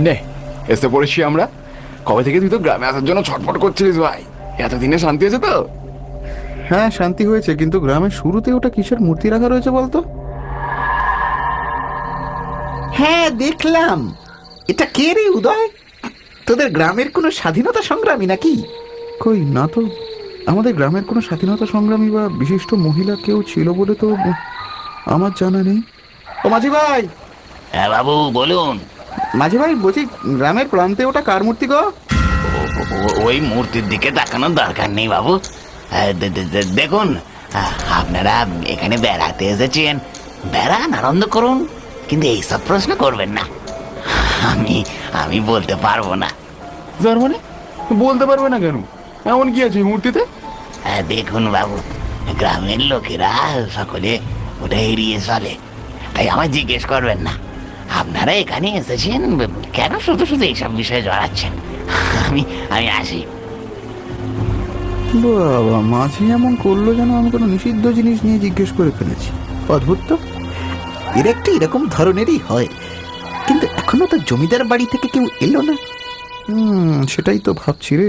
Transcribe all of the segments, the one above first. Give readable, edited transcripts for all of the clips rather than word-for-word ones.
নে, এসে পড়েছি আমরা। কবে থেকে তুই তো গ্রামে আসার জন্য ছটফট করছিলিস ভাই? এতদিনে শান্তি আছে তো? হ্যাঁ, শান্তি হয়েছে, কিন্তু গ্রামের শুরুতে ওটা কিসের মূর্তি রাখা রয়েছে বলতো? হ্যাঁ, দেখলাম। এটা কে রে উদয়? তোদের গ্রামের কোনো স্বাধীনতা সংগ্রামী নাকি? কই না তো, আমাদের গ্রামের কোনো স্বাধীনতা সংগ্রামী বা বিশিষ্ট মহিলা কেউ ছিল বলে তো আমার জানা নেই। ও মাঝি ভাই! হ্যাঁ বাবু, বলুন। মাঝি ভাই, বলছি গ্রামের প্রান্তে ওটা কার মূর্তি গো? ওই মূর্তির দিকে তাকানোর দরকার নেই বাবু। দেখুন, আপনারা এখানে বেড়াতে এসেছেন, বেড়ান, আনন্দ করুন, কিন্তু এইসব প্রশ্ন করবেন না। আমি আমি বলতে পারবো না। যার মানে বলতে পারবে না কেন? এমন কি আছে এই মূর্তিতে? দেখুন বাবু, গ্রামের লোকেরা সকলে ওটা এড়িয়ে চলে, তাই আমায় জিজ্ঞেস করবেন না। আপনারা এখানে এসেছেন কেন শুধু শুধু এইসব বিষয়ে জড়াচ্ছেন? আমি আমি আসি। বাবা, মাঝি এমন করলো যেন আমি কোনো নিষিদ্ধ জিনিস নিয়ে জিজ্ঞেস করে ফেলেছি। অদ্ভুত তো। এর একটু এরকম ধরনেরই হয়, কিন্তু এখনো তো জমিদার বাড়ি থেকে কেউ এলো না। সেটাই তো ভাবছি রে।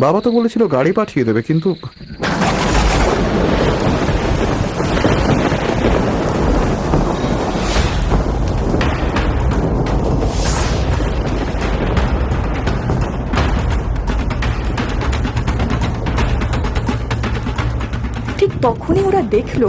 বাবা তো বলেছিল গাড়ি পাঠিয়ে দেবে, কিন্তু ঠিক তখনই ওরা দেখলো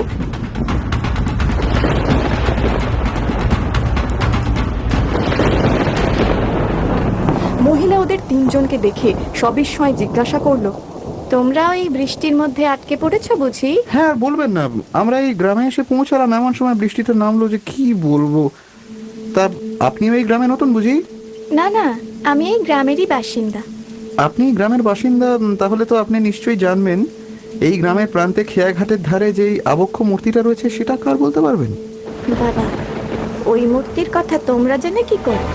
মহিলা ওদের তিনজনকে দেখে সবিস্ময় জিজ্ঞাসা করলো, তোমরা ওই বৃষ্টির মধ্যে আটকে পড়েছো বুঝি? হ্যাঁ, আর বলবেন না, আমরা এই গ্রামে এসে পৌঁছালাম এমন সময় বৃষ্টিতে নামলো যে কি বলবো। তা আপনি ওই গ্রামে নতুন বুঝি? না না, আমি এই গ্রামেরই বাসিন্দা। আপনি গ্রামের বাসিন্দা, তাহলে তো আপনি নিশ্চয়ই জানবেন এই গ্রামের প্রান্তে খেয়াঘাটের ধারে যেই আবক্ষ মূর্তিটা রয়েছে সেটা কার বলতে পারবেন? বাবা, ওই মূর্তির কথা তোমরা জেনে কি করো?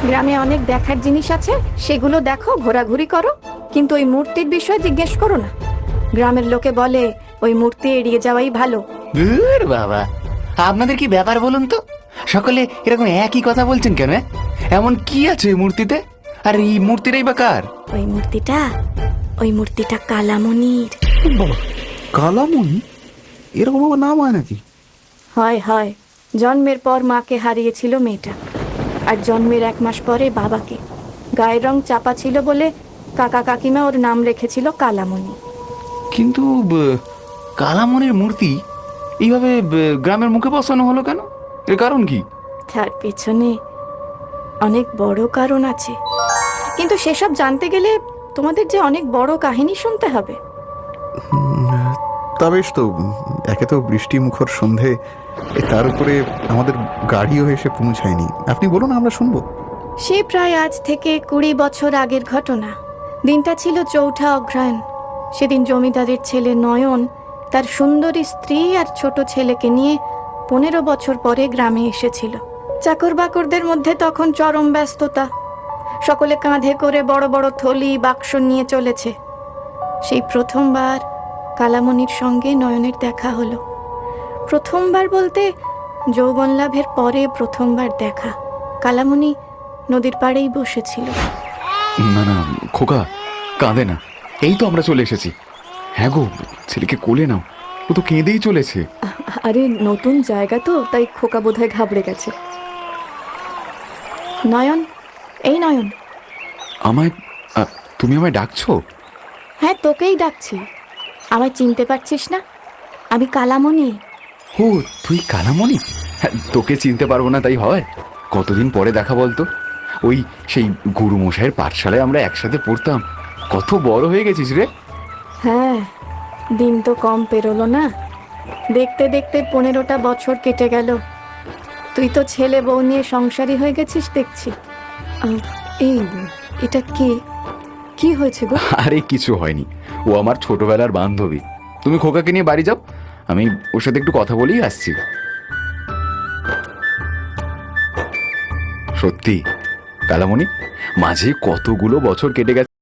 গ্রামে অনেক দেখার জিনিস আছে, সেগুলো দেখো, ঘোরাঘুরি করো, কিন্তু ওই মূর্তির বিষয়ে জিজ্ঞেস করো না। গ্রামের লোকে বলে ওই মূর্তি এড়িয়ে যাওয়াই ভালো। ধুর বাবা, আপনাদের কি ব্যাপার বলুন তো? সকলে এরকম একই কথা বলছেন কেন? এমন কি আছে এই মূর্তিতে? আর এই মূর্তিটাই বা কার? ওই মূর্তিটা কালামণির। বাবা, কালামণি? এরকম আবার নাম হয় নাকি? হয় হয়, জন্মের পর মাকে হারিয়েছিল মেয়েটা, আর জন্মের 1 মাস পরে বাবাকে। গায়ের রং চাপা ছিল বলে কাকা কাকিমা ওর নাম রেখেছিল কালামণি। কিন্তু কালামণির মূর্তি এইভাবে গ্রামের মুখে বসানো হলো কেন? এর কারণ কি? তার পেছনে অনেক বড় কারণ আছে, কিন্তু সেসব জানতে গেলে তোমাদের যে অনেক বড় কাহিনী শুনতে হবে। তা বেশ, তো একে তো বৃষ্টি মুখর সন্ধে, তার উপরে আমাদের গাড়িও এসে পৌঁছায়নি। আপনি বলুন, আমরা শুনবো। সে প্রায় আজ থেকে 20 বছর আগের ঘটনা। দিনটা ছিল 4ঠা অগ্রহায়ণ। সেদিন জমিদারের ছেলে নয়ন তার সুন্দরী স্ত্রী আর ছোট ছেলেকে নিয়ে 15 বছর পরে গ্রামে এসেছিল। চাকর বাকরদের মধ্যে তখন চরম ব্যস্ততা। সকলে কাঁধে করে বড় বড় থলি বাক্স নিয়ে চলেছে। সেই প্রথমবার কালামণির সঙ্গে নয়নের দেখা হলো। প্রথমবার বলতে যৌবন লাভের পরে প্রথমবার দেখা। কালামণি নদীর পাড়েই বসেছিল। না না খোকা, কাঁদে না, এই তো আমরা চলে এসেছি। হ্যাঁ গো, ছেলেকে কোলে নাও, ও তো কেঁদেই চলেছে। আরে নতুন জায়গা তো, তাই খোকা বোধহয় ঘাবড়ে গেছে। নয়ন, এই নয়ন। আমায় তুমি আমায় ডাকছো? হ্যাঁ, তোকেই ডাকছি। আমায় চিনতে পারছিস না? আমি কালামণি। ও, তুই কালামণি? হ্যাঁ, তোকে চিনতে পারবো না তাই হয়? কতদিন পরে দেখা বলতো। ওই সেই গুরুমশাইয়ের পাঠশালায় আমরা একসাথে পড়তাম। কত বড় হয়ে গেছিস রে। হ্যাঁ, দিন তো কম পেরোলো না। দেখতে দেখতে 15টা বছর কেটে গেল। তুই তো ছেলে বউ নিয়ে সংসারী হয়ে গেছিস দেখছি। এই, এটা কি হয়েছে গো? আরে কিছু হয়নি, ও আমার ছোটবেলার বান্ধবী। তুমি খোকাকে নিয়ে বাড়ি যাও, আমি ওর সাথে একটু কথা বলেই আসছি। সত্যি কালামণি, মাঝে কতগুলো বছর কেটে গেছে।